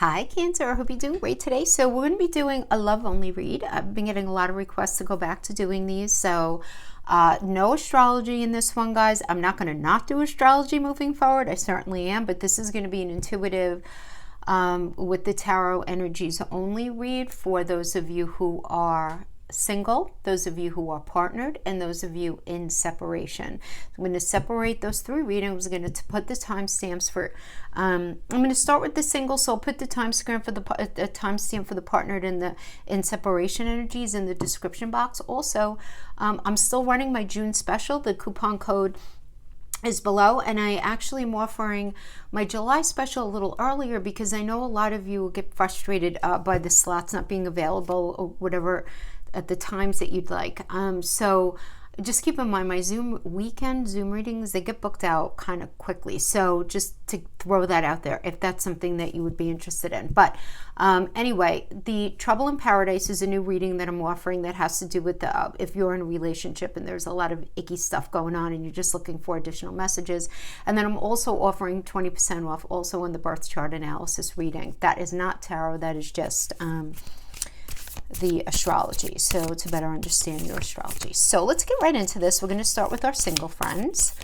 Hi Cancer, I hope you're doing great today. So we're going to be doing a love only read. I've been getting a lot of requests to go back to doing these. So no astrology in this one, guys. I'm not going to not do astrology moving forward. I certainly am, but this is going to be an intuitive with the tarot energies only read for those of you who are single, those of you who are partnered, and those of you in separation. I'm going to separate those three readings. I'm going to put the timestamps for I'm going to start with the single, so I'll put the timestamp for the timestamp for the partnered and the in separation energies in the description box. Also, I'm still running my June special. The coupon code is below, and I actually am offering my July special a little earlier because I know a lot of you will get frustrated by the slots not being available or whatever at the times that you'd like. So just keep in mind, my Zoom readings, they get booked out kind of quickly. So just to throw that out there, if that's something that you would be interested in. But anyway, the Trouble in Paradise is a new reading that I'm offering that has to do with the, if you're in a relationship and there's a lot of icky stuff going on and you're just looking for additional messages. And then I'm also offering 20% off also on the birth chart analysis reading. That is not tarot, that is just the astrology, so to better understand your astrology. So let's get right into this. We're going to start with our single friends.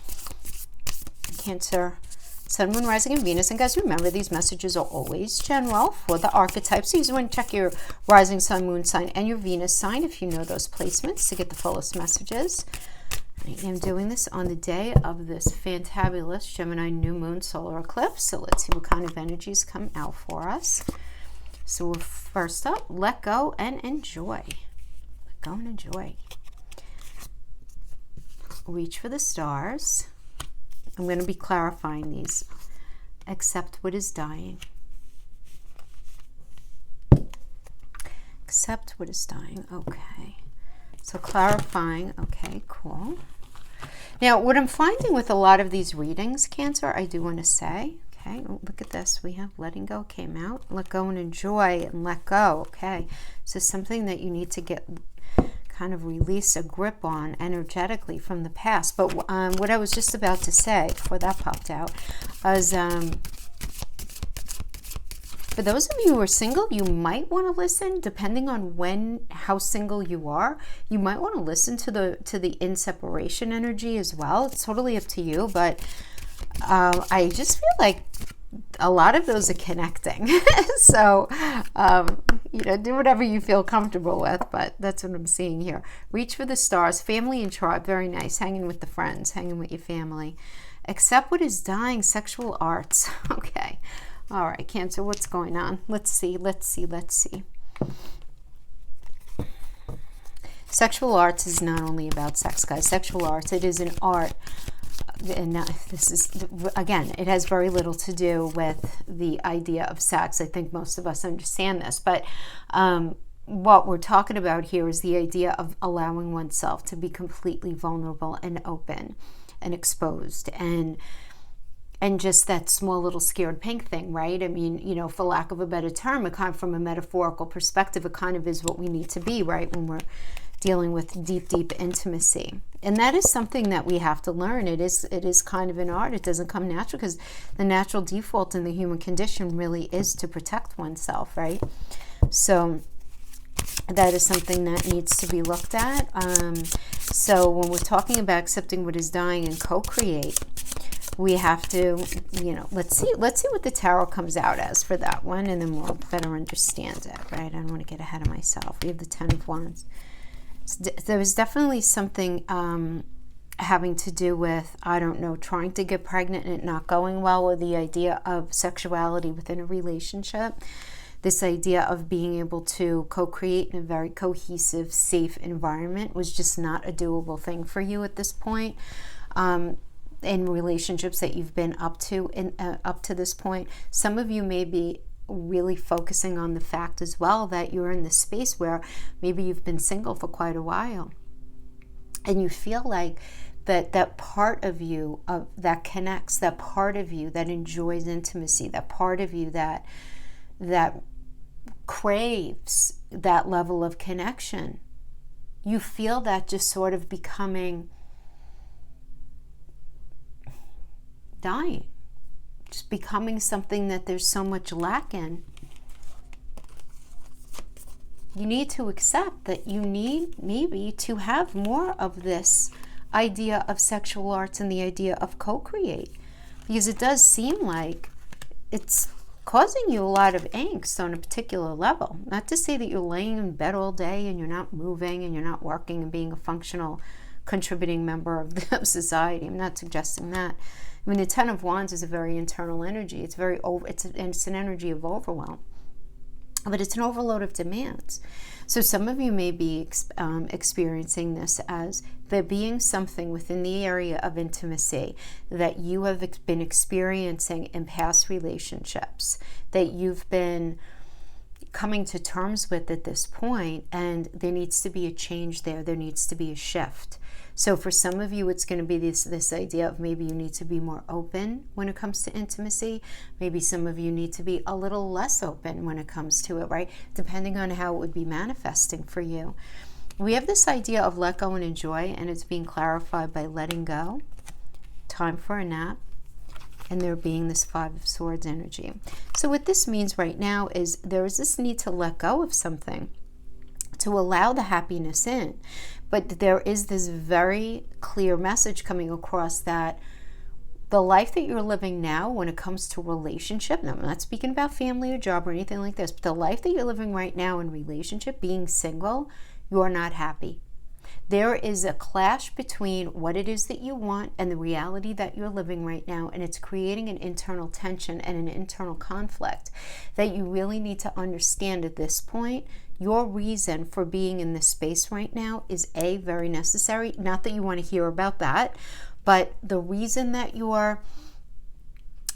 Cancer, Sun, Moon, Rising, and Venus. And guys, remember, these messages are always general for the archetypes. So you want to check your rising Sun, Moon sign, and your Venus sign if you know those placements to get the fullest messages. I am doing this on the day of this fantabulous Gemini new moon solar eclipse. So let's see what kind of energies come out for us. So first up, let go and enjoy. Let go and enjoy. Reach for the stars. I'm going to be clarifying these. Accept what is dying. Accept what is dying. Okay. So clarifying. Okay, cool. Now, what I'm finding with a lot of these readings, Cancer, I do want to say, okay, look at this. We have letting go came out. Let go and enjoy and let go. Okay, so something that you need to get kind of release a grip on energetically from the past. But what I was just about to say before that popped out was for those of you who are single, you might want to listen, depending on how single you are. You might want to listen to the in separation energy as well. It's totally up to you, but I just feel like a lot of those are connecting. So, do whatever you feel comfortable with, but that's what I'm seeing here. Reach for the stars, family and tribe, very nice. Hanging with the friends, hanging with your family. Accept what is dying, sexual arts. Okay. All right, Cancer, what's going on? Let's see. Sexual arts is not only about sex, guys. Sexual arts, it is an art. And this is, again, it has very little to do with the idea of sex. I think most of us understand this, but what we're talking about here is the idea of allowing oneself to be completely vulnerable and open and exposed, and just that small little scared pink thing, right? I mean, for lack of a better term, it kind of, from a metaphorical perspective, it kind of is what we need to be, right, when we're dealing with deep intimacy. And that is something that we have to learn. It is kind of an art. It doesn't come natural, because the natural default in the human condition really is to protect oneself, right? So that is something that needs to be looked at. So when we're talking about accepting what is dying and co-create, we have to, let's see what the tarot comes out as for that one, and then we'll better understand it, right? I don't want to get ahead of myself. We have the Ten of Wands. There was definitely something having to do with, I don't know, trying to get pregnant and it not going well, or the idea of sexuality within a relationship. This idea of being able to co-create in a very cohesive, safe environment was just not a doable thing for you at this point. In relationships that you've been up to this point, some of you may be really focusing on the fact as well that you're in this space where maybe you've been single for quite a while, and you feel like that part of you that connects, that part of you that enjoys intimacy, that part of you that craves that level of connection, you feel that just sort of becoming dying, just becoming something that there's so much lack in. you need to accept that you need maybe to have more of this idea of sexual arts and the idea of co-create, because it does seem like it's causing you a lot of angst on a particular level. Not to say that you're laying in bed all day and you're not moving and you're not working and being a functional contributing member of society. I'm not suggesting that. I mean, the Ten of Wands is a very internal energy. It's an energy of overwhelm, but it's an overload of demands. So some of you may be experiencing this as there being something within the area of intimacy that you have been experiencing in past relationships that you've been coming to terms with at this point, and there needs to be a change there. There needs to be a shift. So for some of you, it's going to be this idea of maybe you need to be more open when it comes to intimacy. Maybe some of you need to be a little less open when it comes to it, right? Depending on how it would be manifesting for you. We have this idea of let go and enjoy, and it's being clarified by letting go, time for a nap, and there being this Five of Swords energy. So what this means right now is there is this need to let go of something, to allow the happiness in. But there is this very clear message coming across that the life that you're living now when it comes to relationship, now I'm not speaking about family or job or anything like this, but the life that you're living right now in relationship, being single, you're not happy. There is a clash between what it is that you want and the reality that you're living right now, and it's creating an internal tension and an internal conflict that you really need to understand at this point. Your reason for being in this space right now is very necessary. Not that you want to hear about that, but the reason that you're,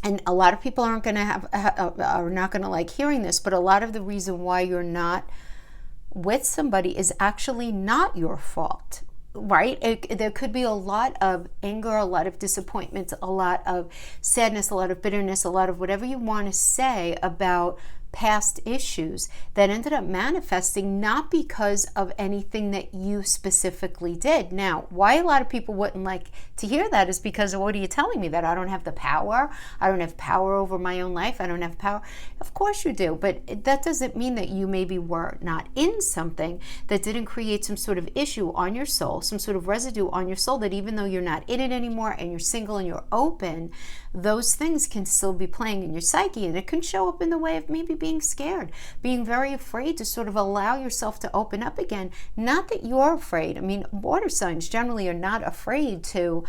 and a lot of people are not going to like hearing this, but a lot of the reason why you're not with somebody is actually not your fault, right? There could be a lot of anger, a lot of disappointment, a lot of sadness, a lot of bitterness, a lot of whatever you want to say about past issues that ended up manifesting not because of anything that you specifically did. Now, why a lot of people wouldn't like to hear that is because, what are you telling me? That I don't have the power? I don't have power over my own life? I don't have power? Of course you do, but that doesn't mean that you maybe were not in something that didn't create some sort of issue on your soul, some sort of residue on your soul, that even though you're not in it anymore and you're single and you're open, those things can still be playing in your psyche, and it can show up in the way of maybe being scared, being very afraid to sort of allow yourself to open up again. Not that you're afraid. I mean, water signs generally are not afraid to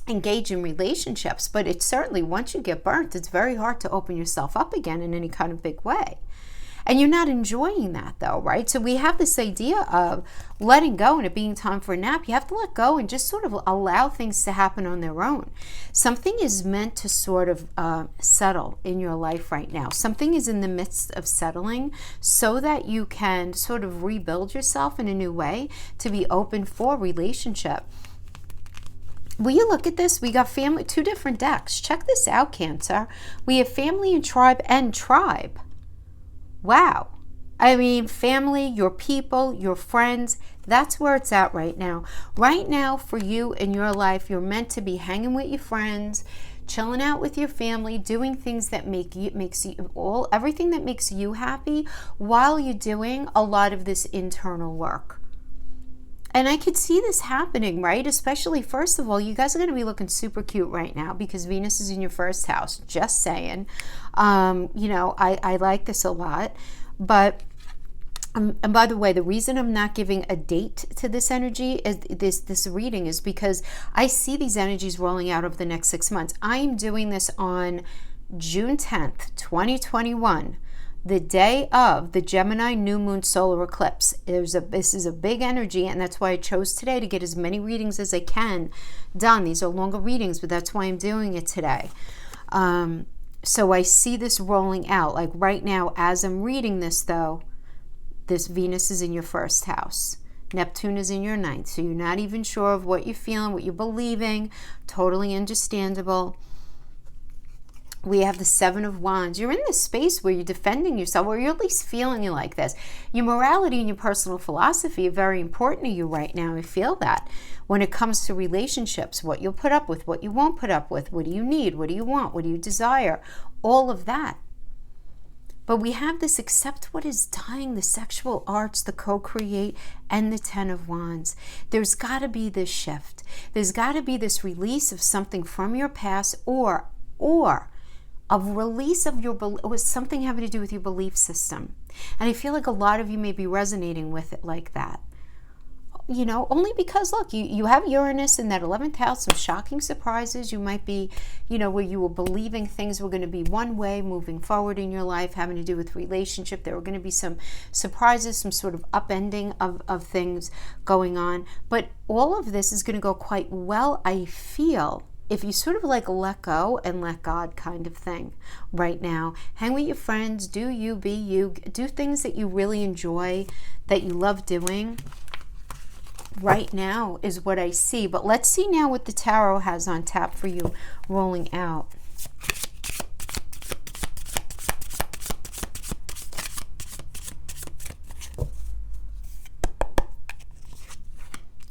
engage in relationships, but it's certainly, once you get burnt, it's very hard to open yourself up again in any kind of big way. And you're not enjoying that though, right? So we have this idea of letting go and it being time for a nap. You have to let go and just sort of allow things to happen on their own. Something is meant to sort of settle in your life right now. Something is in the midst of settling so that you can sort of rebuild yourself in a new way to be open for relationship. Will you look at this? We got family, two different decks. Check this out, Cancer. We have family and tribe. Wow. I mean, family, your people, your friends, that's where it's at right now. Right now, for you in your life, you're meant to be hanging with your friends, chilling out with your family, doing things that everything that makes you happy while you're doing a lot of this internal work. And I could see this happening, right? Especially, first of all, you guys are going to be looking super cute right now because Venus is in your first house. Just saying. I like this a lot. But, and by the way, the reason I'm not giving a date to this energy, is this reading, is because I see these energies rolling out over the next 6 months. I'm doing this on June 10th, 2021. The day of the Gemini new moon solar eclipse. This is a big energy, and that's why I chose today to get as many readings as I can done. These are longer readings, but that's why I'm doing it today. So I see this rolling out. Like right now, as I'm reading this though, this Venus is in your first house. Neptune is in your ninth. So you're not even sure of what you're feeling, what you're believing. Totally understandable. We have the Seven of Wands. You're in this space where you're defending yourself, or you're at least feeling you like this. Your morality and your personal philosophy are very important to you right now. I feel that. When it comes to relationships, what you'll put up with, what you won't put up with, what do you need, what do you want, what do you desire, all of that. But we have this accept what is dying, the sexual arts, the co-create, and the Ten of Wands. There's got to be this shift. There's got to be this release of something from your past, or a release of your was something having to do with your belief system. And I feel like a lot of you may be resonating with it like that. You know, only because, look, you have Uranus in that 11th house, some shocking surprises. You might be, you know, where you were believing things were going to be one way moving forward in your life, having to do with relationship. There were going to be some surprises, some sort of upending of things going on. But all of this is going to go quite well, I feel, if you sort of like let go and let God kind of thing right now. Hang with your friends, do you, be you, do things that you really enjoy, that you love doing. Right now is what I see. But let's see now what the tarot has on tap for you rolling out.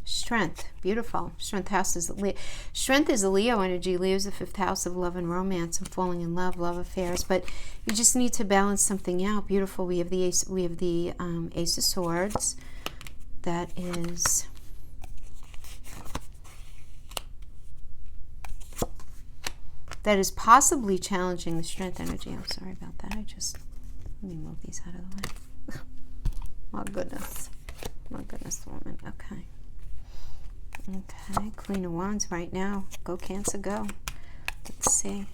Strength. Beautiful. Strength is a Leo energy. Leo is the 5th house of love and romance and falling in love, love affairs. But you just need to balance something out. Beautiful. We have the Ace of Swords. That is possibly challenging the Strength energy. I'm sorry about that. Let me move these out of the way. My goodness, woman. Okay, Queen of Wands right now. Go Cancer, go. Let's see.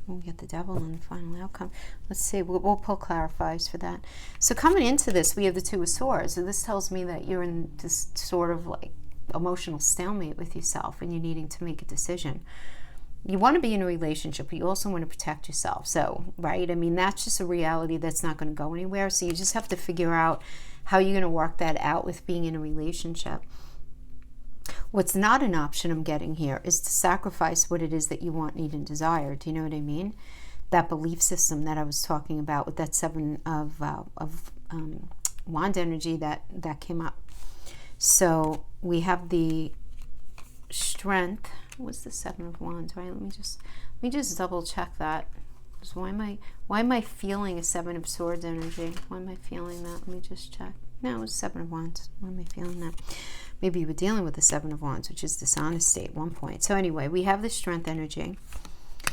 We'll get the Devil in the final outcome. Let's see. We'll pull clarifiers for that. So coming into this, we have the Two of Swords. So this tells me that you're in this sort of like emotional stalemate with yourself and you're needing to make a decision. You want to be in a relationship, but you also want to protect yourself. So, right? I mean, that's just a reality that's not going to go anywhere. So you just have to figure out how you're going to work that out with being in a relationship. What's not an option I'm getting here is to sacrifice what it is that you want, need, and desire. Do you know what I mean? That belief system that I was talking about with that 7 of wand energy that came up. So we have the Strength. What's the 7 of Wands, right? Let me just double check that. So why am I feeling a 7 of Swords energy? Why am I feeling that? Let me just check. No, it was 7 of Wands. Why am I feeling that? Maybe you were dealing with the 7 of Wands, which is dishonesty at one point. So anyway, we have the Strength energy,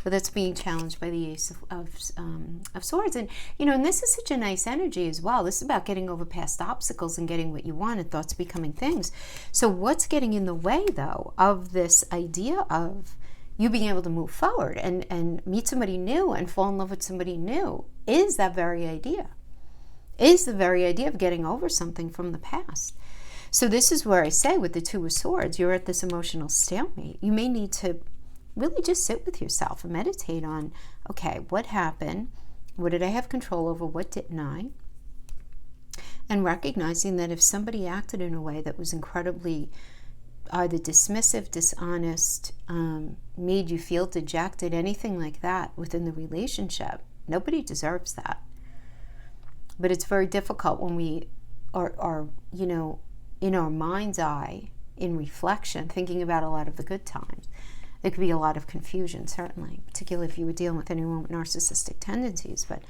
but that's being challenged by the Ace of Swords. And, you know, and this is such a nice energy as well. This is about getting over past obstacles and getting what you want and thoughts becoming things. So what's getting in the way, though, of this idea of you being able to move forward and meet somebody new and fall in love with somebody new is that very idea. Is the very idea of getting over something from the past. So this is where I say with the Two of Swords, you're at this emotional stalemate. You may need to really just sit with yourself and meditate on, okay, what happened? What did I have control over? What didn't I? And recognizing that if somebody acted in a way that was incredibly either dismissive, dishonest, made you feel dejected, anything like that within the relationship, nobody deserves that. But it's very difficult when we are, you know, in our mind's eye, in reflection, thinking about a lot of the good times. There could be a lot of confusion, certainly, particularly if you were dealing with anyone with narcissistic tendencies. But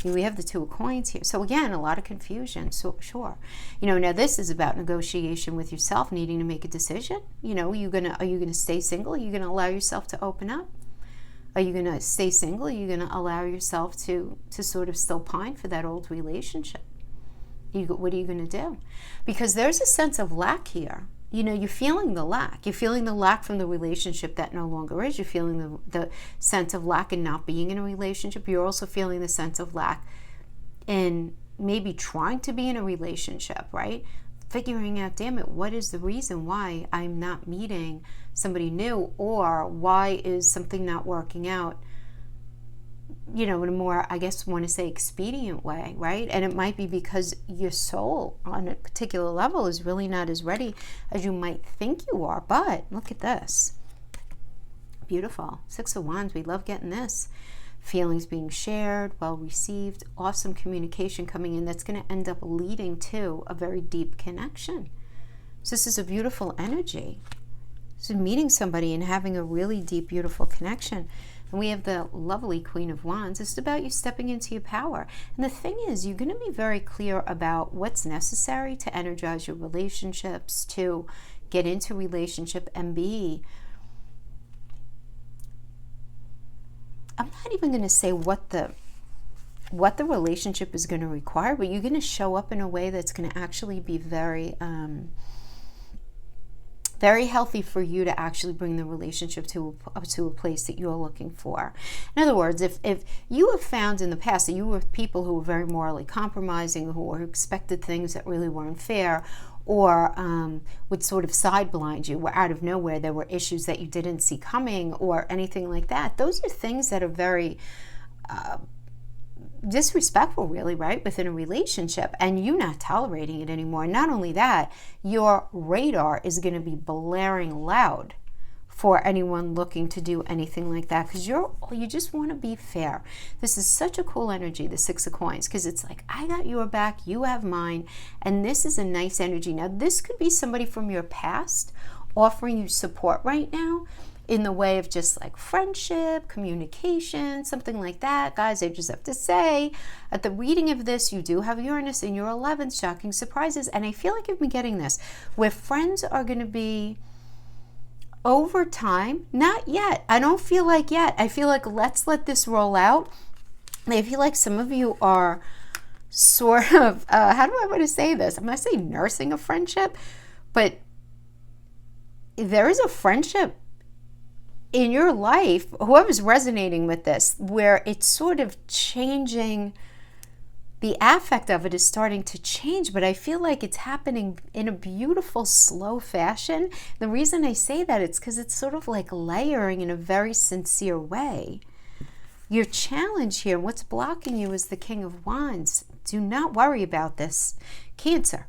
you know, we have the Two of Coins here. So again, a lot of confusion, so sure. You know, now this is about negotiation with yourself, needing to make a decision. You know, are you gonna stay single? Are you gonna allow yourself to open up? Are you gonna stay single? Are you gonna allow yourself to sort of still pine for that old relationship? What are you gonna do? Because there's a sense of lack here. You know, you're feeling the lack. You're feeling the lack from the relationship that no longer is. You're feeling the sense of lack in not being in a relationship. You're also feeling the sense of lack in maybe trying to be in a relationship, right? Figuring out, damn it, what is the reason why I'm not meeting somebody new, or why is something not working out, you know, in a more, I guess, want to say expedient way, right? And it might be because your soul on a particular level is really not as ready as you might think you are. But look at this. Beautiful. 6 of Wands. We love getting this. Feelings being shared, well received, awesome communication coming in that's going to end up leading to a very deep connection. So this is a beautiful energy. So meeting somebody and having a really deep, beautiful connection. And we have the lovely Queen of Wands. It's about you stepping into your power. And the thing is, you're going to be very clear about what's necessary to energize your relationships, to get into relationship and be, I'm not even going to say what the relationship is going to require, but you're going to show up in a way that's going to actually be very very healthy for you to actually bring the relationship to a place that you're looking for. In other words, if you have found in the past that you were with people who were very morally compromising, who expected things that really weren't fair, or would sort of sideblind you, where out of nowhere there were issues that you didn't see coming or anything like that, those are things that are very disrespectful, really, right, within a relationship, and you not tolerating it anymore. Not only that, your radar is going to be blaring loud for anyone looking to do anything like that, because you just want to be fair. This is such a cool energy, the Six of Coins, because it's like, I got your back, you have mine, and this is a nice energy. Now, this could be somebody from your past offering you support right now, in the way of just like friendship, communication, something like that. Guys, I just have to say, at the reading of this, you do have Uranus in your 11th, shocking surprises. And I feel like I've been getting this, where friends are going to be, over time, not yet. I don't feel like yet. I feel like let's let this roll out. I feel like some of you are sort of, how do I want to say this? I'm going to say nursing a friendship, but there is a friendship in your life, whoever's resonating with this, where it's sort of changing, the affect of it is starting to change, but I feel like it's happening in a beautiful, slow fashion. The reason I say that, it's because it's sort of like layering in a very sincere way. Your challenge here, what's blocking you, is the King of Wands. Do not worry about this, Cancer.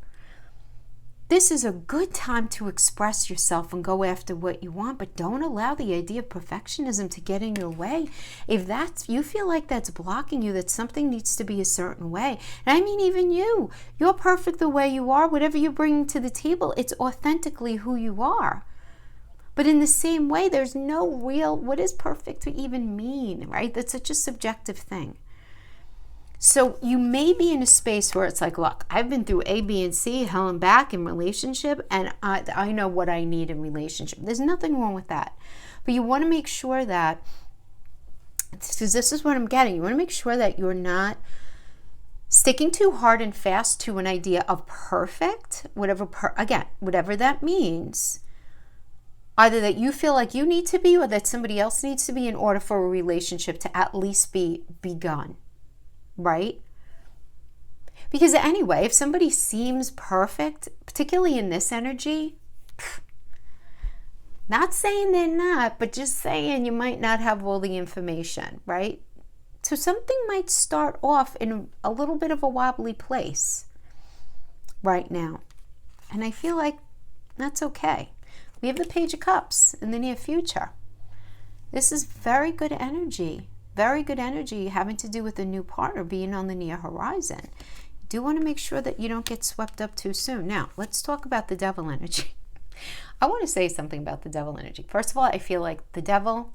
This is a good time to express yourself and go after what you want, but don't allow the idea of perfectionism to get in your way. If you feel like that's blocking you, that something needs to be a certain way. And I mean, even you're perfect the way you are. Whatever you're bringing to the table, it's authentically who you are. But in the same way, there's no real, what is perfect to even mean, right? That's such a subjective thing. So you may be in a space where it's like, look, I've been through A, B, and C, hell and back in relationship, and I know what I need in relationship. There's nothing wrong with that. But you want to make sure that, because this is what I'm getting, you want to make sure that you're not sticking too hard and fast to an idea of perfect, whatever that means. Either that you feel like you need to be, or that somebody else needs to be, in order for a relationship to at least be begun. Right? Because anyway, if somebody seems perfect, particularly in this energy, not saying they're not, but just saying you might not have all the information, right? So something might start off in a little bit of a wobbly place right now. And I feel like that's okay. We have the Page of Cups in the near future. This is very good energy. Very good energy having to do with a new partner being on the near horizon. You do want to make sure that you don't get swept up too soon. Now, let's talk about the Devil energy. I want to say something about the Devil energy. First of all, I feel like the Devil,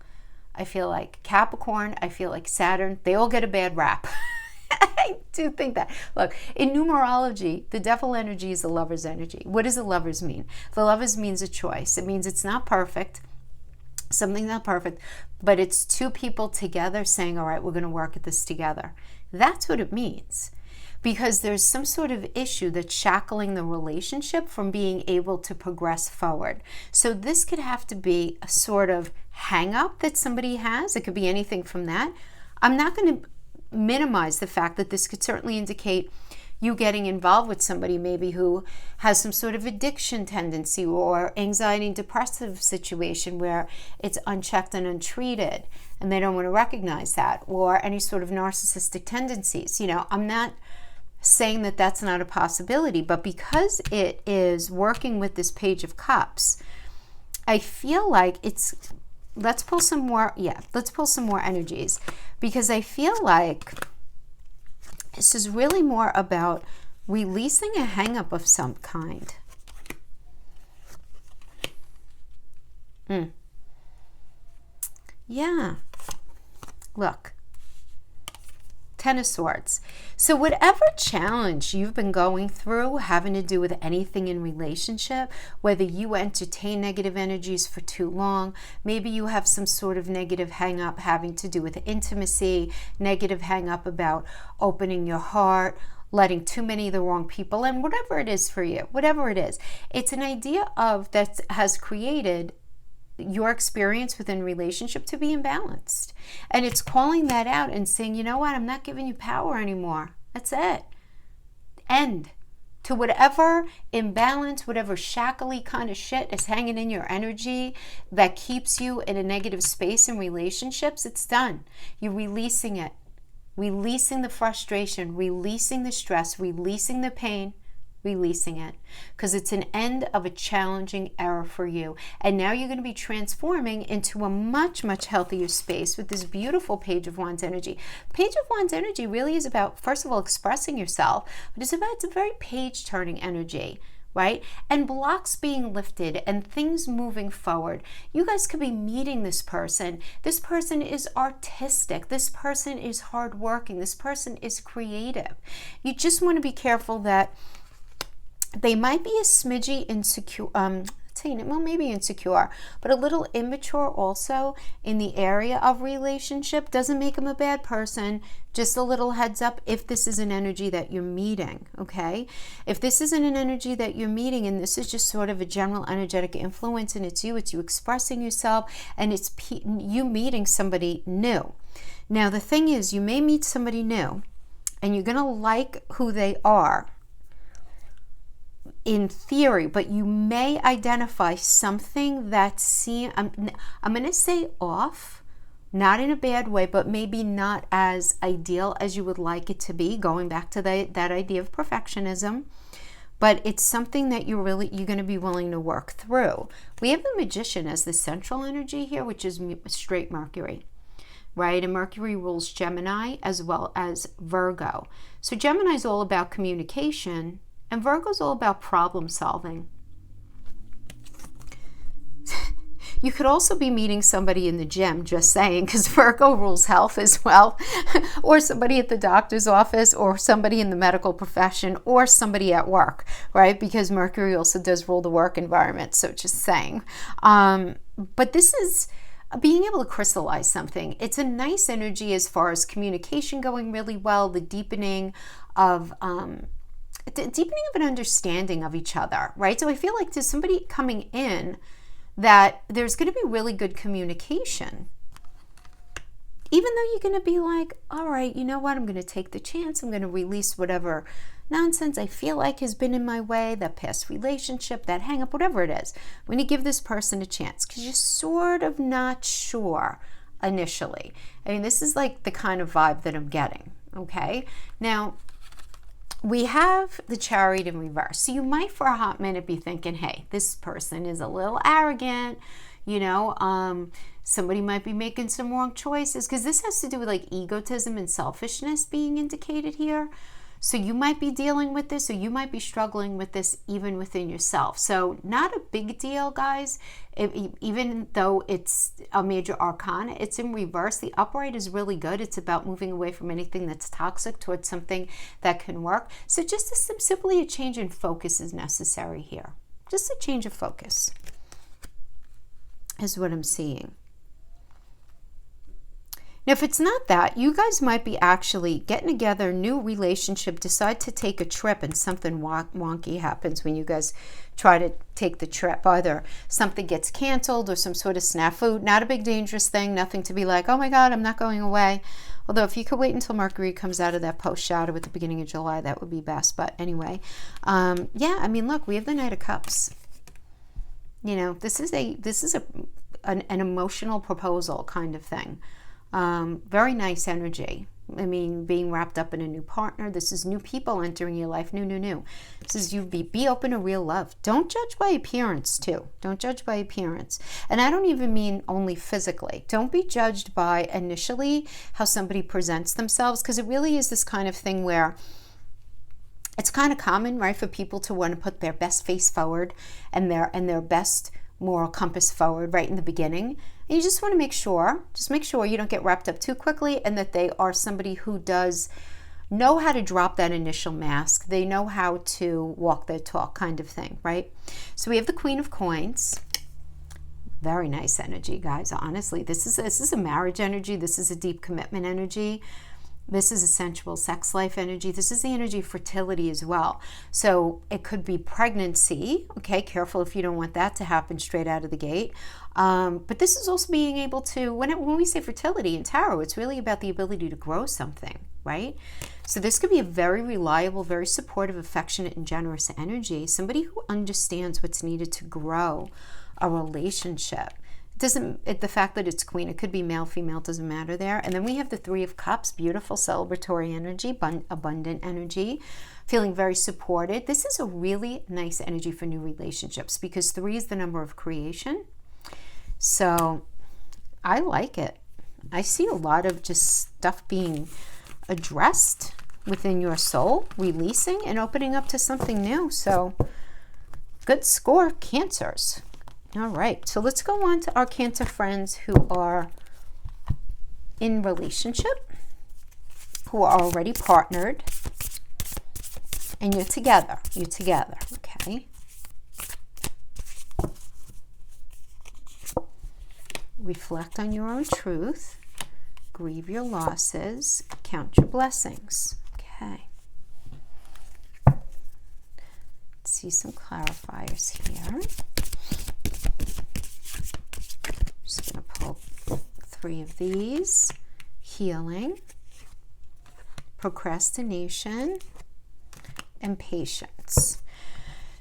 I feel like Capricorn, I feel like Saturn, they all get a bad rap. I do think that. Look, in numerology, the Devil energy is the Lover's energy. What does the Lover's mean? The Lover's means a choice. It means it's not perfect. Something not perfect, but it's two people together saying, all right, we're going to work at this together. That's what it means, because there's some sort of issue that's shackling the relationship from being able to progress forward. So this could have to be a sort of hang up that somebody has. It could be anything from that. I'm not going to minimize the fact that this could certainly indicate you getting involved with somebody maybe who has some sort of addiction tendency, or anxiety and depressive situation where it's unchecked and untreated and they don't want to recognize that, or any sort of narcissistic tendencies. I'm not saying that that's not a possibility, but because it is working with this Page of Cups, I feel like let's pull some more energies, because I feel like this is really more about releasing a hang-up of some kind. Yeah. Look. Ten of Swords. So whatever challenge you've been going through having to do with anything in relationship, whether you entertain negative energies for too long, maybe you have some sort of negative hang up having to do with intimacy, negative hang up about opening your heart, letting too many of the wrong people in, whatever it is for you, whatever it is, it's an idea of that has created your experience within relationship to be imbalanced. And it's calling that out and saying, you know what, I'm not giving you power anymore. That's it. End to whatever imbalance, whatever shackly kind of shit is hanging in your energy that keeps you in a negative space in relationships. It's done. You're releasing it. Releasing the frustration, releasing the stress, releasing the pain, releasing it, because it's an end of a challenging era for you. And now you're going to be transforming into a much, much healthier space with this beautiful Page of Wands energy. Page of Wands energy really is about, first of all, expressing yourself, but it's a very page-turning energy, right? And blocks being lifted and things moving forward. You guys could be meeting this person. This person is artistic. This person is hardworking. This person is creative. You just want to be careful that they might be a smidgy insecure, well, maybe insecure, but a little immature also in the area of relationship. Doesn't make them a bad person. Just a little heads up if this is an energy that you're meeting, okay? If this isn't an energy that you're meeting and this is just sort of a general energetic influence and it's you expressing yourself and it's you meeting somebody new. Now, the thing is, you may meet somebody new and you're going to like who they are, in theory, but you may identify something that I'm going to say off, not in a bad way, but maybe not as ideal as you would like it to be, going back to that idea of perfectionism. But it's something that you're going to be willing to work through. We have the Magician as the central energy here, which is straight Mercury, right? And Mercury rules Gemini as well as Virgo. So Gemini is all about communication, and Virgo's all about problem solving. You could also be meeting somebody in the gym, just saying, because Virgo rules health as well, or somebody at the doctor's office, or somebody in the medical profession, or somebody at work, right? Because Mercury also does rule the work environment, so just saying. But this is being able to crystallize something. It's a nice energy as far as communication going really well, the deepening of an understanding of each other, right? So I feel like there's somebody coming in that there's going to be really good communication. Even though you're going to be like, all right, you know what? I'm going to take the chance. I'm going to release whatever nonsense I feel like has been in my way, that past relationship, that hang up, whatever it is. I'm going to give this person a chance because you're sort of not sure initially. I mean, this is like the kind of vibe that I'm getting, okay? Now, we have the Chariot in reverse. So you might for a hot minute be thinking, hey, this person is a little arrogant, somebody might be making some wrong choices, because this has to do with like egotism and selfishness being indicated here. So you might be dealing with this, or you might be struggling with this even within yourself. So not a big deal, guys. Even though it's a major arcana, it's in reverse. The upright is really good. It's about moving away from anything that's toxic towards something that can work. So just simply a change in focus is necessary here. Just a change of focus is what I'm seeing. Now, if it's not that, you guys might be actually getting together, new relationship, decide to take a trip, and something wonky happens when you guys try to take the trip. Either something gets canceled or some sort of snafu. Not a big dangerous thing, nothing to be like, oh my God, I'm not going away. Although if you could wait until Mercury comes out of that post-shadow at the beginning of July, that would be best. But anyway, yeah, I mean, look, we have the Knight of Cups. This is an emotional proposal kind of thing. Very nice energy. I mean, being wrapped up in a new partner. This is new people entering your life. New. This is you be open to real love. Don't judge by appearance too. Don't judge by appearance. And I don't even mean only physically. Don't be judged by initially how somebody presents themselves, because it really is this kind of thing where it's kind of common, right, for people to want to put their best face forward and their best moral compass forward right in the beginning. And you just want to make sure you don't get wrapped up too quickly, and that they are somebody who does know how to drop that initial mask. They know how to walk their talk, kind of thing, right? So we have the Queen of Coins. Very nice energy, guys. Honestly, this is a marriage energy. This is a deep commitment energy. This is a sensual sex life energy. This is the energy of fertility as well. So it could be pregnancy. Okay, careful if you don't want that to happen straight out of the gate. But this is also being able to, when we say fertility in tarot, it's really about the ability to grow something, right? So this could be a very reliable, very supportive, affectionate, and generous energy. Somebody who understands what's needed to grow a relationship. The fact that it's queen, it could be male, female, doesn't matter there. And then we have the Three of Cups, beautiful celebratory energy, abundant energy, feeling very supported. This is a really nice energy for new relationships, because 3 is the number of creation. So I like it. I see a lot of just stuff being addressed within your soul, releasing and opening up to something new. So good score, Cancers. All right, so let's go on to our Cancer friends who are in relationship, who are already partnered, and you're together, okay? Reflect on your own truth, grieve your losses, count your blessings, okay? Let's see some clarifiers here. Just going to pull 3 of these. Healing, procrastination, and patience.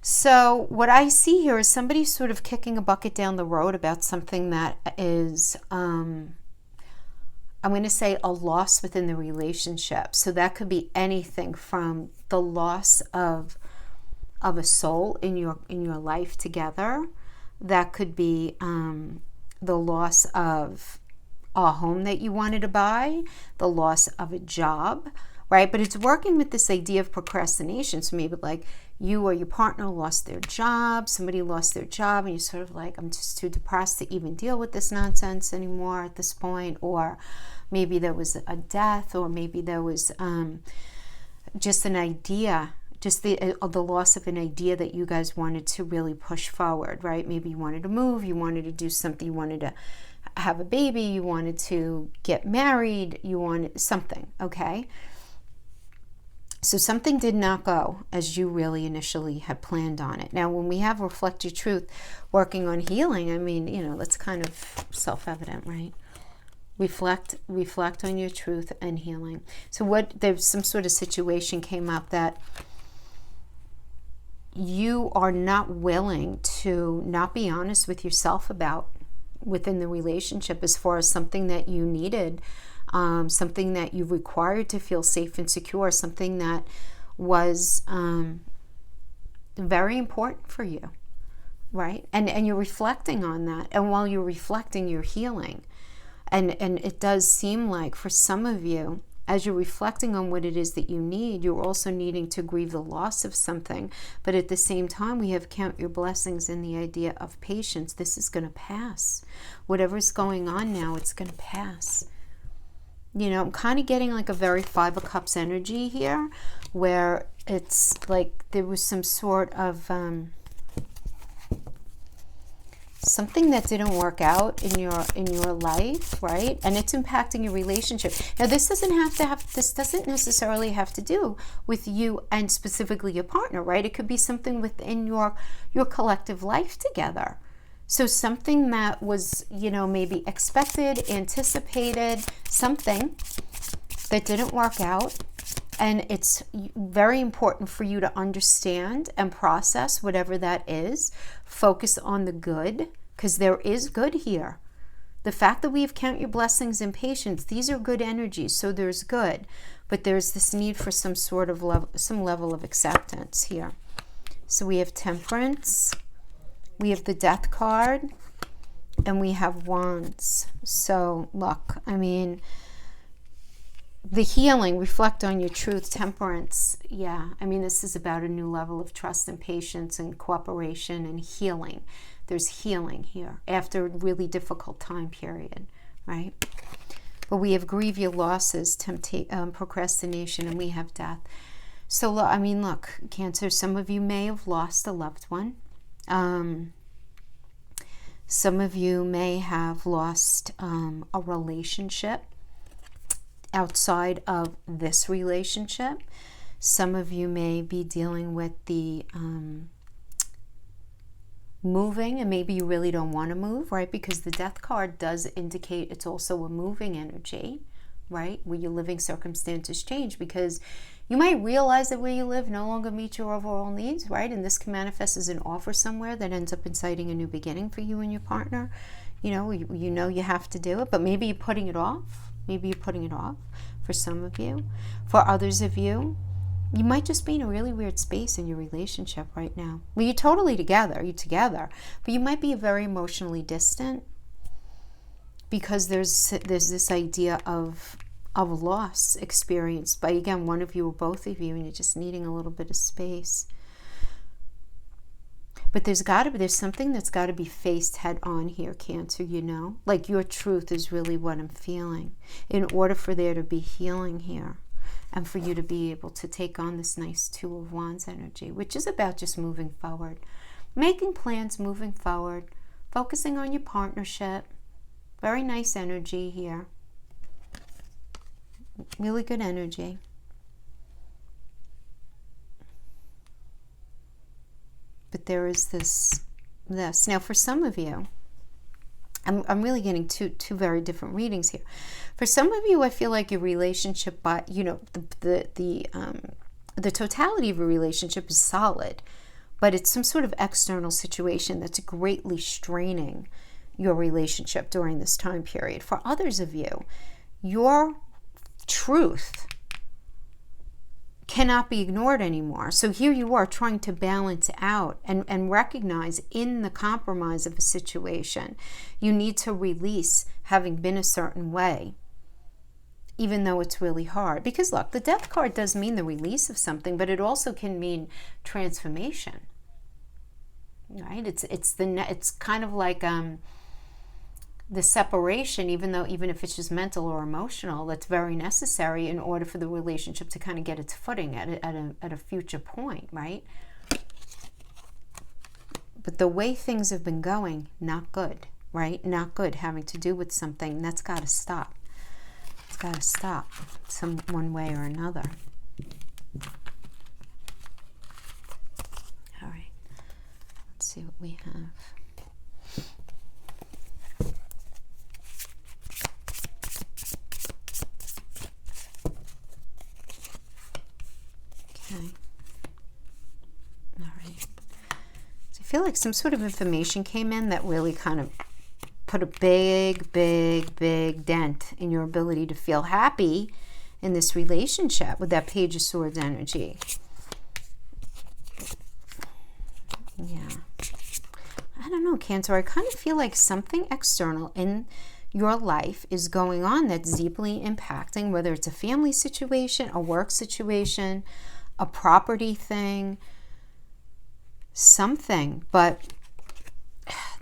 So what I see here is somebody sort of kicking a bucket down the road about something that is, I'm going to say, a loss within the relationship. So that could be anything from the loss of a soul in your life together. That could be the loss of a home that you wanted to buy, the loss of a job, right? But it's working with this idea of procrastination. So maybe like you or your partner lost their job, somebody lost their job, and you're sort of like, I'm just too depressed to even deal with this nonsense anymore at this point. Or maybe there was a death, or maybe there was just an idea, just the loss of an idea that you guys wanted to really push forward, right? Maybe you wanted to move, you wanted to do something, you wanted to have a baby, you wanted to get married, you wanted something, okay? So something did not go as you really initially had planned on it. Now, when we have Reflect Your Truth working on healing, I mean, that's kind of self-evident, right? Reflect on your truth and healing. So there's some sort of situation came up that you are not willing to not be honest with yourself about within the relationship, as far as something that you needed, something that you required to feel safe and secure, something that was very important for you, right? And you're reflecting on that. And while you're reflecting, you're healing. And it does seem like for some of you, as you're reflecting on what it is that you need, you're also needing to grieve the loss of something. But at the same time, we have count your blessings and the idea of patience. This is going to pass. Whatever's going on now, it's going to pass. I'm kind of getting like a very 5 of Cups energy here, where it's like there was some sort of something that didn't work out in your life, right? And it's impacting your relationship. Now, this doesn't necessarily have to do with you and specifically your partner, right? It could be something within your collective life together. So something that was, maybe expected, anticipated, something that didn't work out. And it's very important for you to understand and process whatever that is. Focus on the good, because there is good here. The fact that we have count your blessings and patience, these are good energies, so there's good. But there's this need for some sort of some level of acceptance here. So we have Temperance, we have the Death card, and we have Wands. So look, the healing, reflect on your truth, Temperance. Yeah, this is about a new level of trust and patience and cooperation and healing. there's healing here after a really difficult time period, right? But we have grieve your losses, procrastination, and we have death. So, I mean, look, Cancer, some of you may have lost a loved one. Some of you may have lost a relationship outside of this relationship. Some of you may be dealing with the moving, and maybe you really don't want to move, right? Because the death card does indicate it's also a moving energy, right? Where your living circumstances change, because you might realize that where you live no longer meets your overall needs, right? And this can manifest as an offer somewhere that ends up inciting a new beginning for you and your partner. You know you have to do it, but maybe you're putting it off. Maybe you're putting it off for some of you. For others of you, you might just be in a really weird space in your relationship right now. Well, you're totally together, but you might be very emotionally distant because there's this idea of loss experienced by, again, one of you or both of you, and you're just needing a little bit of space. But there's something that's got to be faced head on here, Cancer, like your truth is really what I'm feeling in order for there to be healing here. And for you to be able to take on this nice Two of Wands energy, which is about just moving forward, making plans, moving forward, focusing on your partnership. Very nice energy here. Really good energy. But there is this. Now, for some of you, I'm really getting two very different readings here. For some of you, I feel like your relationship, but the totality of a relationship is solid, but it's some sort of external situation that's greatly straining your relationship during this time period. For others of you, your truth cannot be ignored anymore. So here you are trying to balance out and recognize in the compromise of a situation, you need to release having been a certain way, even though it's really hard. Because look, the death card does mean the release of something, but it also can mean transformation, right? It's kind of like the separation, even if it's just mental or emotional, that's very necessary in order for the relationship to kind of get its footing at a future point, right? But the way things have been going, not good, right? Not good, having to do with something that's got to stop. It's got to stop one way or another. All right, let's see what we have. I feel like some sort of information came in that really kind of put a big dent in your ability to feel happy in this relationship with that Page of Swords energy. Yeah. I don't know, Cancer. I kind of feel like something external in your life is going on that's deeply impacting, whether it's a family situation, a work situation, a property thing, something. But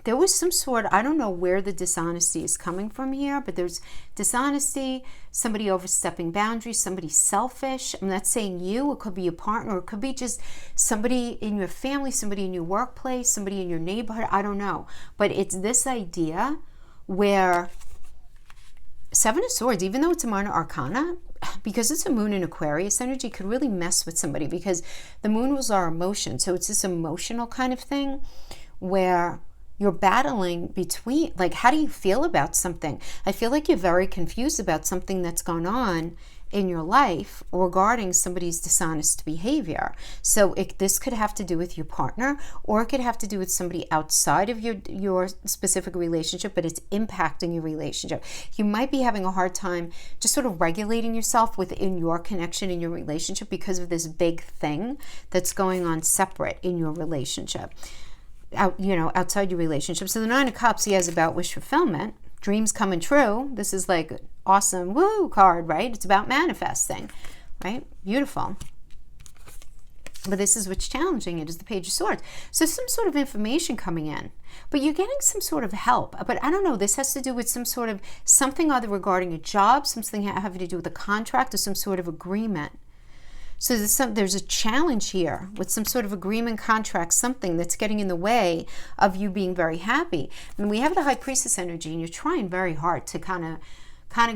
there was some sort, I don't know where the dishonesty is coming from here, but there's dishonesty, somebody overstepping boundaries, somebody selfish. I'm not saying you, it could be a partner, it could be just somebody in your family, somebody in your workplace, somebody in your neighborhood, I don't know. But it's this idea where Seven of Swords, even though it's a minor arcana, because it's a moon in Aquarius energy, could really mess with somebody, because the moon rules our emotion. So it's this emotional kind of thing where you're battling between, like, how do you feel about something? I feel like you're very confused about something that's gone on in your life regarding somebody's dishonest behavior. So this could have to do with your partner, or it could have to do with somebody outside of your specific relationship, but it's impacting your relationship. You might be having a hard time just sort of regulating yourself within your connection in your relationship because of this big thing that's going on separate in your relationship, outside your relationship. So the Nine of Cups, he has about wish fulfillment, dreams coming true. This is like awesome woo card, right? It's about manifesting, right? Beautiful. But this is what's challenging it, is the Page of Swords. So some sort of information coming in, but you're getting some sort of help. But I don't know, this has to do with some sort of something either regarding a job, something having to do with a contract, or some sort of agreement. So there's a challenge here with some sort of agreement, contract, something that's getting in the way of you being very happy. And we have the High Priestess energy, and you're trying very hard to kind of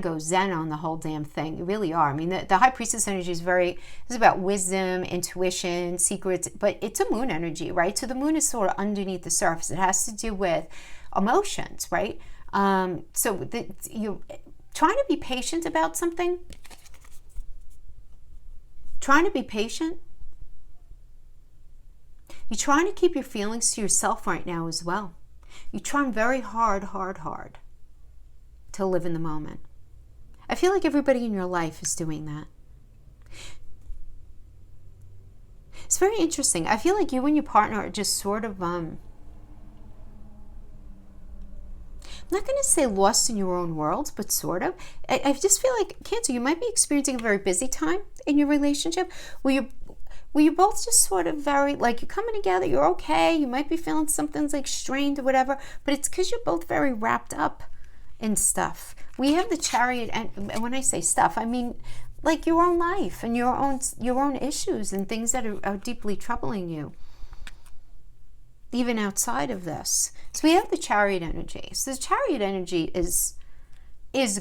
go zen on the whole damn thing. You really are. I mean, the High Priestess energy is about wisdom, intuition, secrets, but it's a moon energy, right? So the moon is sort of underneath the surface. It has to do with emotions, right? You're trying to be patient about something. Trying to be patient. You're trying to keep your feelings to yourself right now as well. You're trying very hard to live in the moment. I feel like everybody in your life is doing that. It's very interesting. I feel like you and your partner are just sort of, I'm not going to say lost in your own world, but sort of. I just feel like, Cancer, you might be experiencing a very busy time in your relationship where you're both just sort of very, like, you're coming together, you're okay, you might be feeling something's like strained or whatever, but it's because you're both very wrapped up in stuff. We have the Chariot, and when I say stuff, I mean like your own life and your own issues and things that are deeply troubling you, even outside of this. So we have the Chariot energy. So the Chariot energy is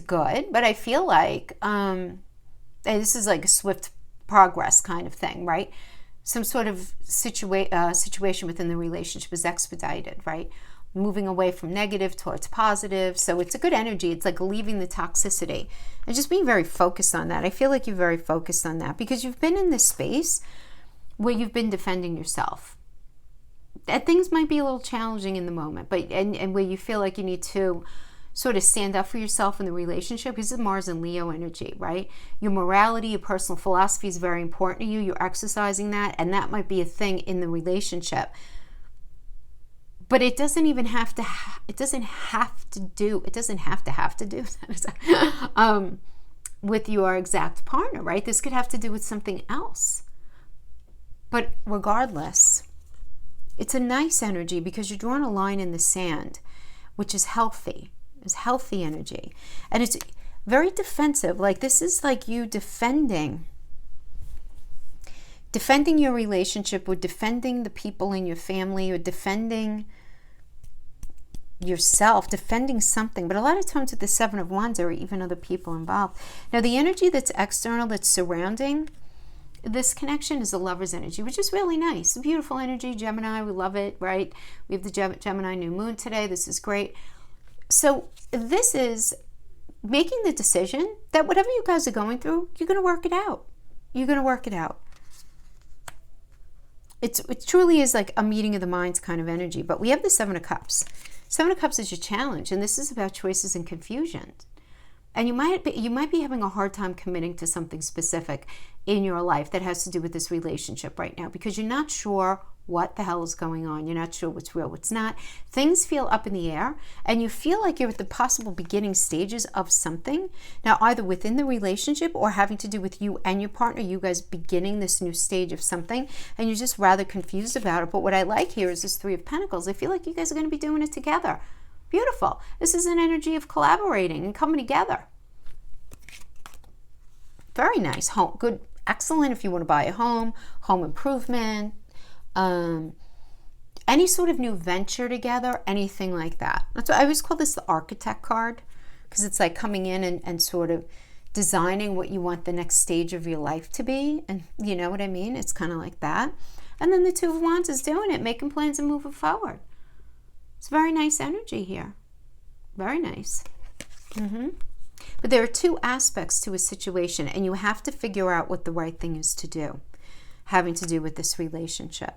good, but I feel like this is like a swift progress kind of thing, right? Some sort of situation within the relationship is expedited, right? Moving away from negative towards positive. So it's a good energy. It's like leaving the toxicity and just being very focused on that. I feel like you're very focused on that because you've been in this space where you've been defending yourself. That things might be a little challenging in the moment, but and where you feel like you need to sort of stand up for yourself in the relationship, because it's Mars and Leo energy, right? Your morality, your personal philosophy is very important to you. You're exercising that, and that might be a thing in the relationship. But it doesn't even have to. It doesn't have to do that with your exact partner, right? This could have to do with something else. But regardless, it's a nice energy because you're drawing a line in the sand, which is healthy. It's healthy energy, and it's very defensive. Like this is like you defending your relationship, or defending the people in your family, or defending yourself, defending something. But a lot of times with the Seven of Wands, there are even other people involved. Now, the energy that's external, that's surrounding this connection, is the Lover's energy, which is really nice. A beautiful energy. Gemini, we love it, right? We have the Gemini new moon today. This is great. So this is making the decision that whatever you guys are going through, you're going to work it out. You're going to work it out. It truly is like a meeting of the minds kind of energy. But we have the Seven of Cups. Seven of Cups is your challenge, and this is about choices and confusion. And you might be having a hard time committing to something specific in your life that has to do with this relationship right now, because you're not sure what the hell is going on. You're not sure what's real, what's not. Things feel up in the air, and you feel like you're at the possible beginning stages of something. Now, either within the relationship or having to do with you and your partner, you guys beginning this new stage of something, and you're just rather confused about it. But what I like here is this Three of Pentacles. I feel like you guys are going to be doing it together. Beautiful. This is an energy of collaborating and coming together. Very nice. Home, good, excellent if you want to buy a home improvement, any sort of new venture together, anything like that. That's why I always call this the architect card, because it's like coming in and sort of designing what you want the next stage of your life to be. And you know what I mean? It's kind of like that. And then the Two of Wands is doing it, making plans and moving forward. It's very nice energy here. Very nice. But there are two aspects to a situation, and you have to figure out what the right thing is to do, having to do with this relationship.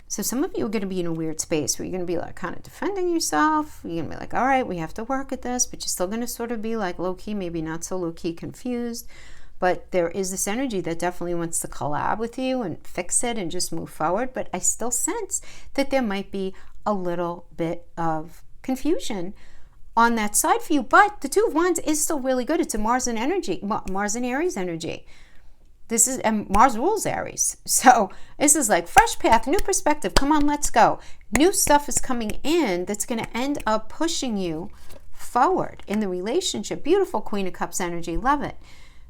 So some of you are going to be in a weird space where you're going to be like kind of defending yourself. You're going to be like, all right, we have to work at this, but you're still going to sort of be like low-key, maybe not so low-key confused. But there is this energy that definitely wants to collab with you and fix it and just move forward. But I still sense that there might be a little bit of confusion on that side for you. But the Two of Wands is still really good. It's a Mars and energy, Mars and Aries energy. This is, and Mars rules Aries. So this is like fresh path, new perspective. Come on, let's go. New stuff is coming in that's going to end up pushing you forward in the relationship. Beautiful Queen of Cups energy. Love it.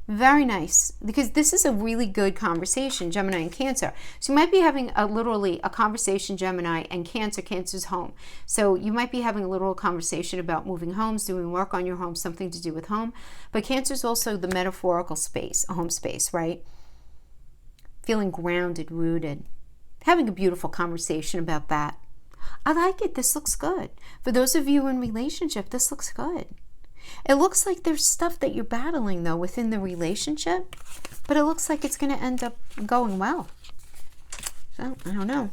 Very nice, because this is a really good conversation, Gemini and Cancer. So you might be having literally a conversation, Gemini and Cancer. Cancer's home. So you might be having a literal conversation about moving homes, doing work on your home, something to do with home. But Cancer's also the metaphorical space, a home space, right? Feeling grounded, rooted. Having a beautiful conversation about that. I like it. This looks good. For those of you in relationship, this looks good. It looks like there's stuff that you're battling, though, within the relationship, but it looks like it's going to end up going well. So, I don't know.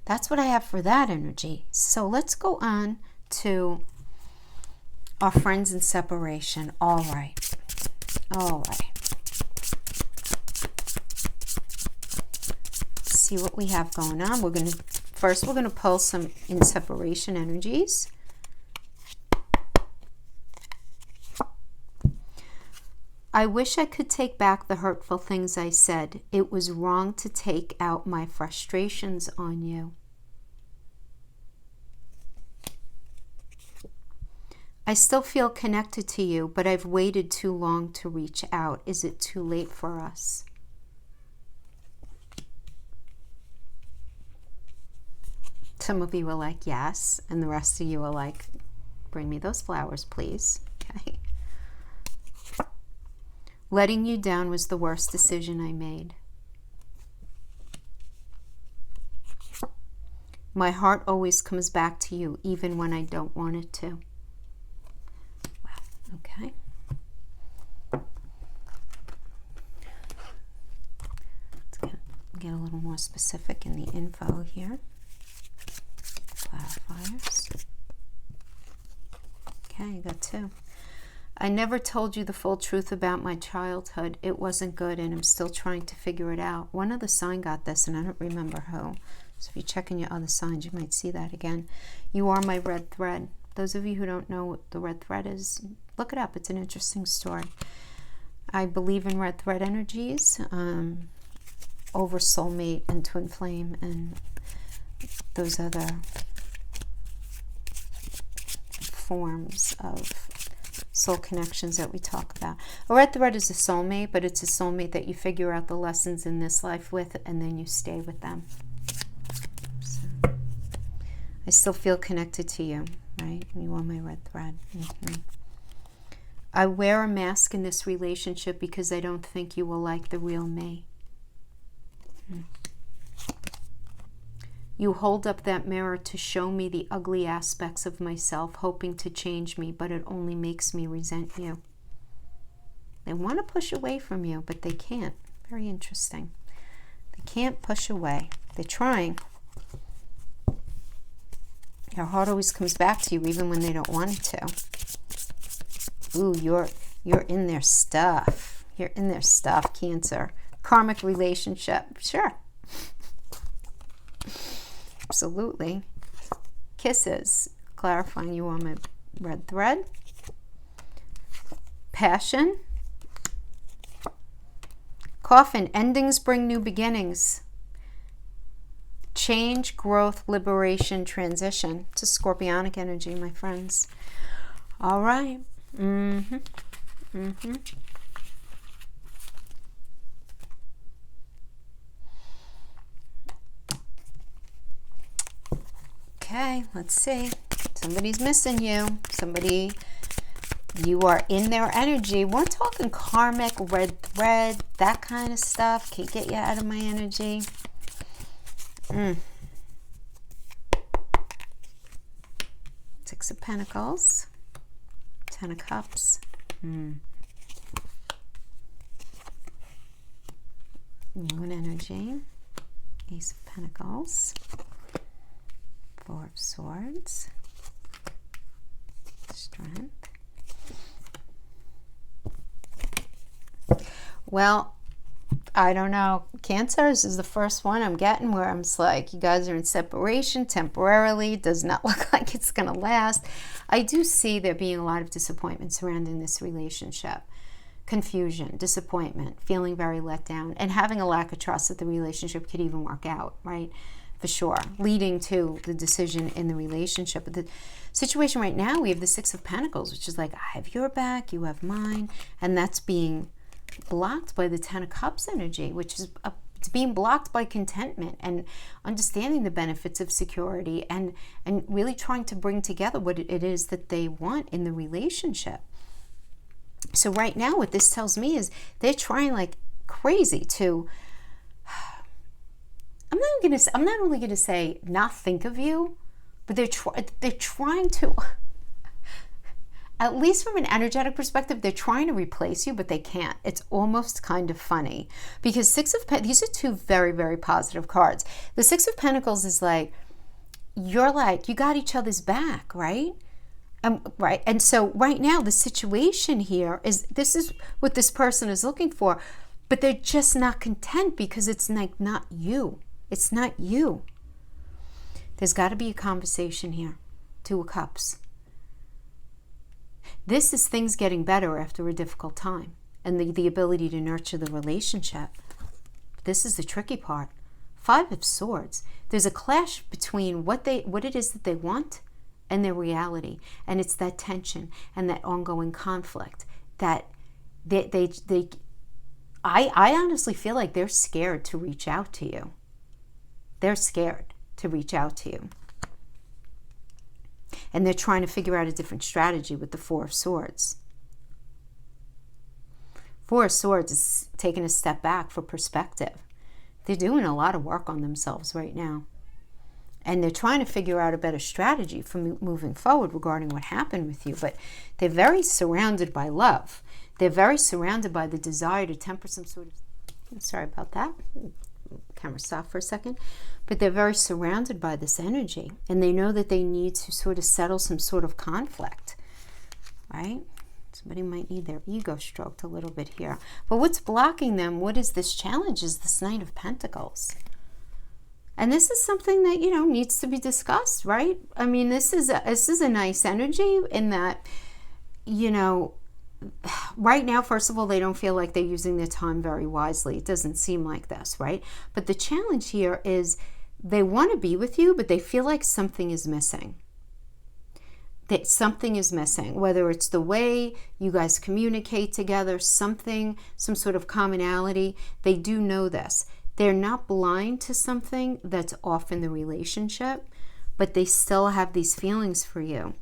That's what I have for that energy. So let's go on to our friends in separation. All right. All right. Let's see what we have going on. We're going to pull some in separation energies. I wish I could take back the hurtful things I said. It was wrong to take out my frustrations on you. I still feel connected to you, but I've waited too long to reach out. Is it too late for us? Some of you are like, yes, and the rest of you are like, bring me those flowers, please. Okay. Letting you down was the worst decision I made. My heart always comes back to you, even when I don't want it to. Wow, okay. Let's get a little more specific in the info here. Clarifiers. Okay, you got 2. I never told you the full truth about my childhood. It wasn't good, and I'm still trying to figure it out. One other sign got this, and I don't remember who. So if you check in your other signs, you might see that again. You are my red thread. Those of you who don't know what the red thread is, look it up. It's an interesting story. I believe in red thread energies over soulmate and twin flame and those other forms of soul connections that we talk about. A red thread is a soulmate, but it's a soulmate that you figure out the lessons in this life with, and then you stay with them. So, I still feel connected to you, right? You are my red thread. I wear a mask in this relationship because I don't think you will like the real me. You hold up that mirror to show me the ugly aspects of myself, hoping to change me, but it only makes me resent you. They want to push away from you, but they can't. Very interesting. They can't push away. They're trying. Your heart always comes back to you, even when they don't want it to. Ooh, you're in their stuff. You're in their stuff, Cancer. Karmic relationship. Sure. Absolutely. Kisses. Clarifying you on my red thread. Passion. Coffin. Endings bring new beginnings. Change, growth, liberation, transition. It's a scorpionic energy, my friends. All right. Okay, let's see. Somebody's missing you. Somebody, you are in their energy. We're talking karmic, red thread, that kind of stuff. Can't get you out of my energy. Six of Pentacles. 10 of Cups. Moon energy. Ace of Pentacles. 4 of Swords. Strength. Well, I don't know. Cancer, this is the first one I'm getting where I'm just like, you guys are in separation temporarily. Does not look like it's going to last. I do see there being a lot of disappointment surrounding this relationship. confusion, disappointment, feeling very let down, and having a lack of trust that the relationship could even work out, right? For sure, leading to the decision in the relationship. But the situation right now, we have the Six of Pentacles, which is like, I have your back, you have mine, and that's being blocked by the Ten of Cups energy, which is it's being blocked by contentment and understanding the benefits of security and really trying to bring together what it is that they want in the relationship. So right now, what this tells me is they're trying like crazy to, I'm not only gonna say not think of you, but they're trying to, at least from an energetic perspective, they're trying to replace you, but they can't. It's almost kind of funny because these are two very, very positive cards. The Six of Pentacles is like, you're like, you got each other's back, right? Right. And so right now, the situation here is, this is what this person is looking for, but they're just not content because it's like not you. It's not you. There's got to be a conversation here. Two of Cups. This is things getting better after a difficult time and the ability to nurture the relationship. This is the tricky part. Five of Swords. There's a clash between what it is that they want and their reality. And it's that tension and that ongoing conflict that I honestly feel like they're scared to reach out to you. They're scared to reach out to you. And they're trying to figure out a different strategy with the Four of Swords. Four of Swords is taking a step back for perspective. They're doing a lot of work on themselves right now. And they're trying to figure out a better strategy for moving forward regarding what happened with you. But they're very surrounded by love. They're very surrounded by the desire to temper some sort of... Sorry about that. Camera stop for a second. But they're very surrounded by this energy. And they know that they need to sort of settle some sort of conflict. Right? Somebody might need their ego stroked a little bit here. But what's blocking them? What is this challenge? Is this Knight of Pentacles. And this is something that, needs to be discussed, right? I mean, this is a nice energy in that, right now, first of all, they don't feel like they're using their time very wisely. It doesn't seem like this, right? But the challenge here is they want to be with you, but they feel like something is missing. That something is missing, whether it's the way you guys communicate together, some sort of commonality. They do know this. They're not blind to something that's off in the relationship, but they still have these feelings for you.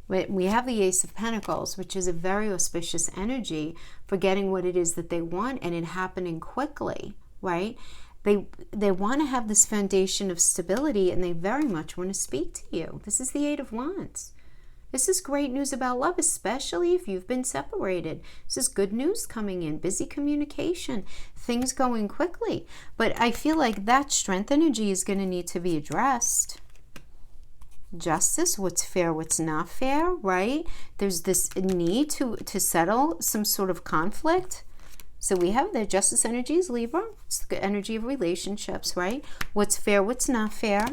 We have the Ace of Pentacles, which is a very auspicious energy for getting what it is that they want and it happening quickly, right? They want to have this foundation of stability and they very much want to speak to you. This is the Eight of Wands. This is great news about love, especially if you've been separated. This is good news coming in, busy communication, things going quickly. But I feel like that strength energy is going to need to be addressed. Justice, what's fair, what's not fair, right? There's this need to settle some sort of conflict. So we have the Justice energy is Libra. It's the energy of relationships, right? What's fair, what's not fair.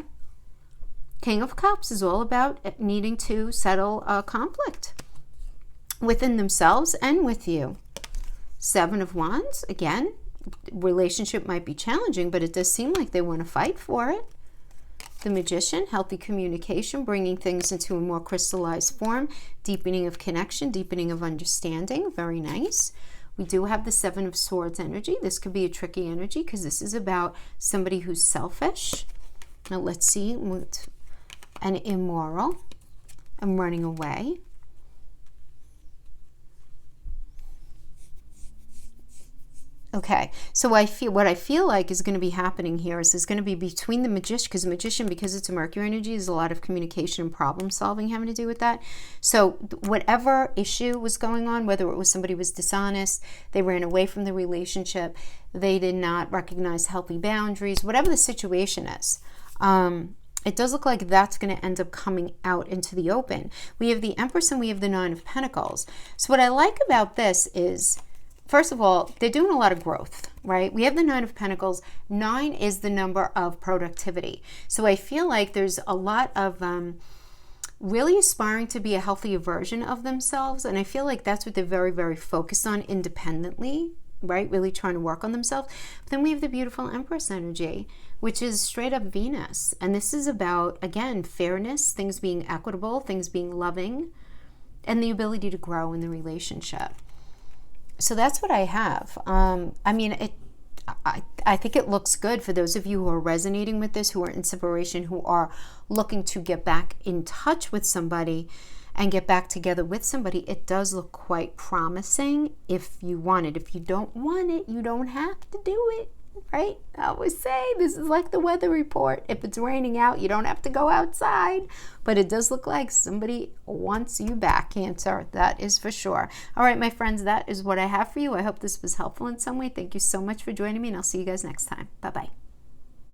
King of Cups is all about needing to settle a conflict within themselves and with you. Seven of Wands, again, relationship might be challenging, but it does seem like they want to fight for it. The Magician, healthy communication, bringing things into a more crystallized form, deepening of connection, deepening of understanding, very nice. We do have the Seven of Swords energy. This could be a tricky energy because this is about somebody who's selfish. Now let's see. And immoral. I'm running away. Okay, so what I feel like is going to be happening here is there's going to be between the Magician, because it's a Mercury energy, there's a lot of communication and problem solving having to do with that. So whatever issue was going on, whether it was somebody was dishonest, they ran away from the relationship, they did not recognize healthy boundaries, whatever the situation is, it does look like that's going to end up coming out into the open. We have the Empress and we have the Nine of Pentacles. So what I like about this is, first of all, they're doing a lot of growth, right? We have the Nine of Pentacles. 9 is the number of productivity. So I feel like there's a lot of really aspiring to be a healthier version of themselves. And I feel like that's what they're very, very focused on independently, right? Really trying to work on themselves. But then we have the beautiful Empress energy, which is straight up Venus. And this is about, again, fairness, things being equitable, things being loving, and the ability to grow in the relationship. So that's what I have. I mean, I think it looks good for those of you who are resonating with this, who are in separation, who are looking to get back in touch with somebody and get back together with somebody. It does look quite promising if you want it. If you don't want it, you don't have to do it, right? I always say this is like the weather report. If it's raining out, you don't have to go outside. But it does look like somebody wants you back, Cancer. That is for sure. All right, my friends, that is what I have for you. I hope this was helpful in some way. Thank you so much for joining me, and I'll see you guys next time. Bye-bye.